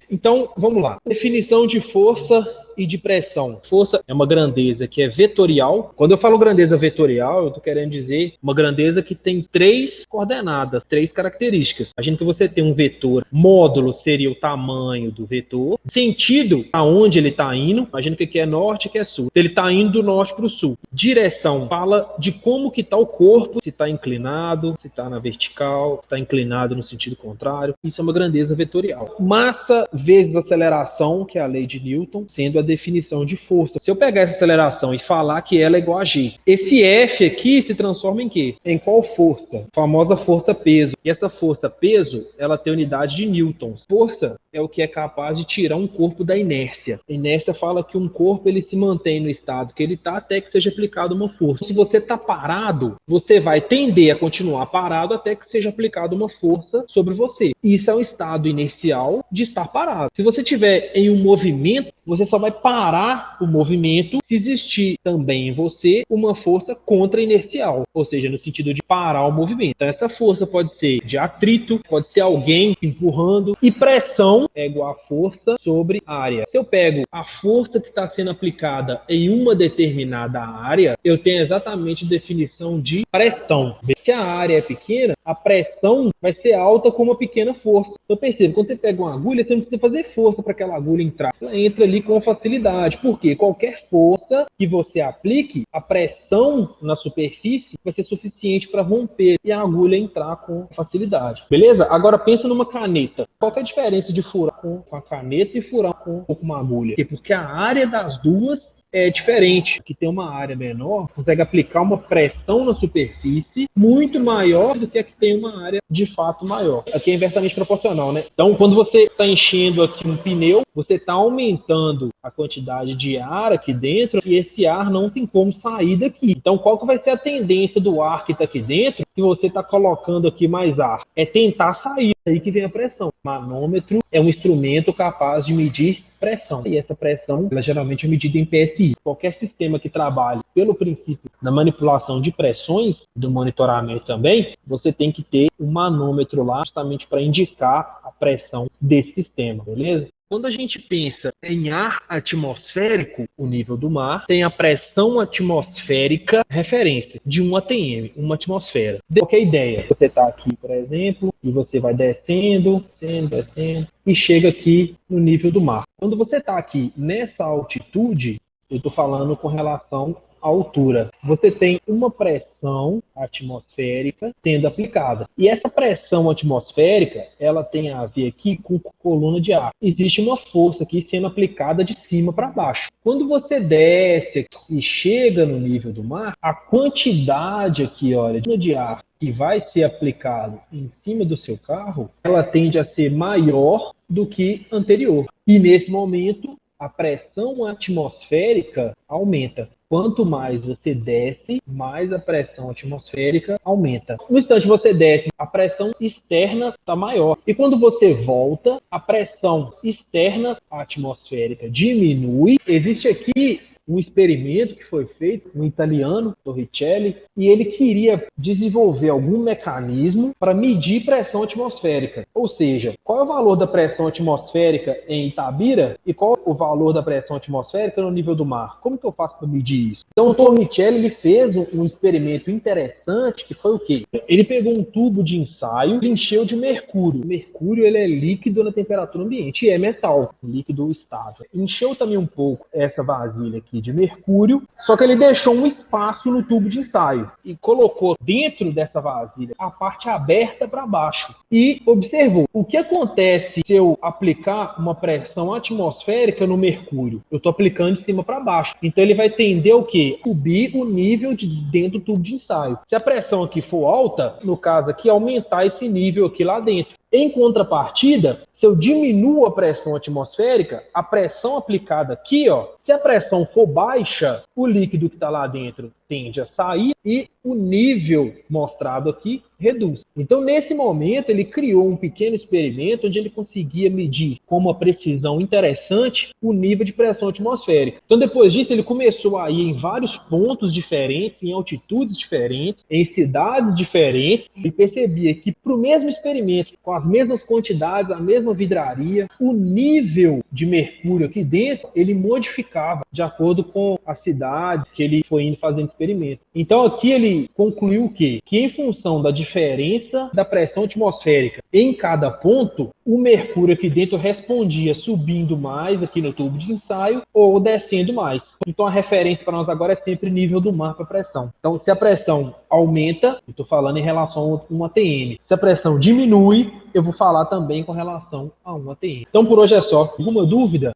Então, vamos lá. Definição de força e de pressão. Força é uma grandeza que é vetorial. Quando eu falo grandeza vetorial, eu estou querendo dizer uma grandeza que tem 3 coordenadas, 3 características. Imagina que você tem um vetor. Módulo seria o tamanho do vetor. Sentido, aonde ele está indo. Imagina que aqui é norte e que é sul. Ele está indo do norte para o sul. Direção fala de como que está o corpo, se está inclinado, se está na vertical, se está inclinado no sentido contrário. Isso é uma grandeza vetorial. Massa vezes aceleração, que é a lei de Newton, sendo a definição de força. Se eu pegar essa aceleração e falar que ela é igual a G, esse F aqui se transforma em quê? Em qual força? A famosa força-peso. E essa força-peso, ela tem unidade de newtons. Força é o que é capaz de tirar um corpo da inércia. A inércia fala que um corpo ele se mantém no estado que ele está até que seja aplicada uma força. Se você está parado, você vai tender a continuar parado até que seja aplicada uma força sobre você. Isso é um estado inercial de estar parado. Se você estiver em um movimento, você só vai parar o movimento se existir também em você uma força contra-inercial, ou seja, no sentido de parar o movimento. Então, essa força pode ser de atrito, pode ser alguém empurrando, e pressão é igual a força sobre área. Se eu pego a força que está sendo aplicada em uma determinada área, eu tenho exatamente a definição de pressão. Se a área é pequena, a pressão vai ser alta com uma pequena força. Então, perceba, quando você pega uma agulha, você não precisa fazer força para aquela agulha entrar. Ela entra ali com facilidade. Por quê? Qualquer força que você aplique, a pressão na superfície vai ser suficiente para romper e a agulha entrar com facilidade. Beleza? Agora pensa numa caneta. Qual que é a diferença de furar com a caneta e furar com uma agulha? Porque a área das duas é diferente. Que tem uma área menor, consegue aplicar uma pressão na superfície muito maior do que a que tem uma área de fato maior. Aqui é inversamente proporcional, né? Então, quando você está enchendo aqui um pneu, você está aumentando a quantidade de ar aqui dentro e esse ar não tem como sair daqui. Então, qual que vai ser a tendência do ar que está aqui dentro se você está colocando aqui mais ar? É tentar sair. É aí que vem a pressão. O manômetro é um instrumento capaz de medir pressão. E essa pressão, ela geralmente é medida em PSI. Qualquer sistema que trabalhe pelo princípio da manipulação de pressões, do monitoramento também, você tem que ter um manômetro lá justamente para indicar a pressão desse sistema, beleza? Quando a gente pensa em ar atmosférico, o nível do mar, tem a pressão atmosférica, referência de 1 atm, uma atmosfera. De qualquer ideia, você está aqui, por exemplo, e você vai descendo, descendo, e chega aqui no nível do mar. Quando você está aqui nessa altitude, eu estou falando com relação à altura. Você tem uma pressão atmosférica sendo aplicada. E essa pressão atmosférica, ela tem a ver aqui com coluna de ar. Existe uma força aqui sendo aplicada de cima para baixo. Quando você desce e chega no nível do mar, a quantidade aqui, olha, de ar que vai ser aplicado em cima do seu carro, ela tende a ser maior do que anterior. E nesse momento, a pressão atmosférica aumenta. Quanto mais você desce, mais a pressão atmosférica aumenta. No instante que você desce, a pressão externa está maior. E quando você volta, a pressão externa atmosférica diminui. Existe aqui um experimento que foi feito, um italiano, Torricelli, e ele queria desenvolver algum mecanismo para medir pressão atmosférica. Ou seja, qual é o valor da pressão atmosférica em Itabira e qual é o valor da pressão atmosférica no nível do mar? Como que eu faço para medir isso? Então, o Torricelli ele fez um experimento interessante, que foi o quê? Ele pegou um tubo de ensaio e encheu de mercúrio. O mercúrio ele é líquido na temperatura ambiente e é metal, líquido estável. Encheu também um pouco essa vasilha aqui de mercúrio, só que ele deixou um espaço no tubo de ensaio e colocou dentro dessa vasilha a parte aberta para baixo e observou o que acontece se eu aplicar uma pressão atmosférica no mercúrio. Eu estou aplicando de cima para baixo, então ele vai tender o quê? Subir o nível de dentro do tubo de ensaio. Se a pressão aqui for alta, no caso aqui, aumentar esse nível aqui lá dentro. Em contrapartida, se eu diminuo a pressão atmosférica, a pressão aplicada aqui, ó, se a pressão for baixa, o líquido que está lá dentro tende a sair e o nível mostrado aqui reduz. Então, nesse momento, ele criou um pequeno experimento onde ele conseguia medir com uma precisão interessante o nível de pressão atmosférica. Então, depois disso, ele começou a ir em vários pontos diferentes, em altitudes diferentes, em cidades diferentes, e percebia que para o mesmo experimento, com as mesmas quantidades, a mesma vidraria, o nível de mercúrio aqui dentro, ele modificava de acordo com a cidade que ele foi indo fazendo experimento. Então, aqui ele concluiu o quê? Que em função da diferença da pressão atmosférica em cada ponto, o mercúrio aqui dentro respondia subindo mais aqui no tubo de ensaio ou descendo mais. Então a referência para nós agora é sempre nível do mar para pressão. Então se a pressão aumenta, eu estou falando em relação a um ATM. Se a pressão diminui, eu vou falar também com relação a um ATM. Então por hoje é só. Alguma dúvida?